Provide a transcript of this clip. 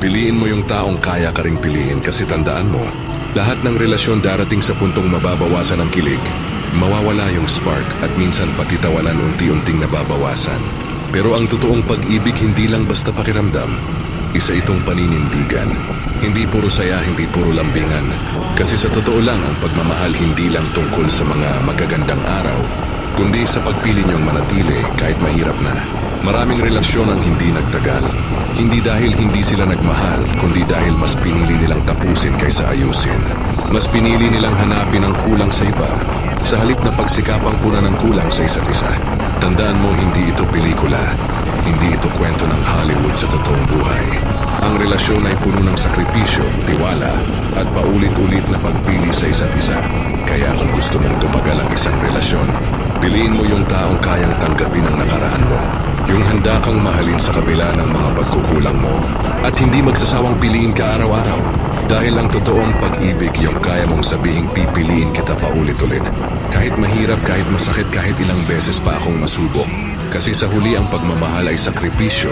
Piliin mo yung taong kaya ka ring piliin kasi tandaan mo, lahat ng relasyon darating sa puntong mababawasan ang kilig, mawawala yung spark at minsan pati tawanan unti-unting nababawasan. Pero ang totoong pag-ibig hindi lang basta pakiramdam, isa itong paninindigan. Hindi puro saya, hindi puro lambingan. Kasi sa totoo lang ang pagmamahal hindi lang tungkol sa mga magagandang araw, kundi sa pagpili niyong manatili kahit mahirap na. Maraming relasyon ang hindi nagtagal. Hindi dahil hindi sila nagmahal, kundi dahil mas pinili nilang tapusin kaysa ayusin. Mas pinili nilang hanapin ang kulang sa iba, sa halip na pagsikapang punan ng kulang sa isa't isa. Tandaan mo, hindi ito pelikula. Hindi ito kwento ng Hollywood sa totoong buhay. Ang relasyon ay puno ng sakripisyo, tiwala, at paulit-ulit na pagpili sa isa't isa. Kaya kung gusto mong tumagal ang isang relasyon, piliin mo yung taong kayang tanggapin ang nakaraan mo. Yung handa kang mahalin sa kabila ng mga pagkukulang mo. At hindi magsasawang piliin ka araw-araw. Dahil ang totoong pag-ibig yung kaya mong sabihing pipiliin kita paulit-ulit. Kahit mahirap, kahit masakit, kahit ilang beses pa akong masubok. Kasi sa huli ang pagmamahal ay sakripisyo.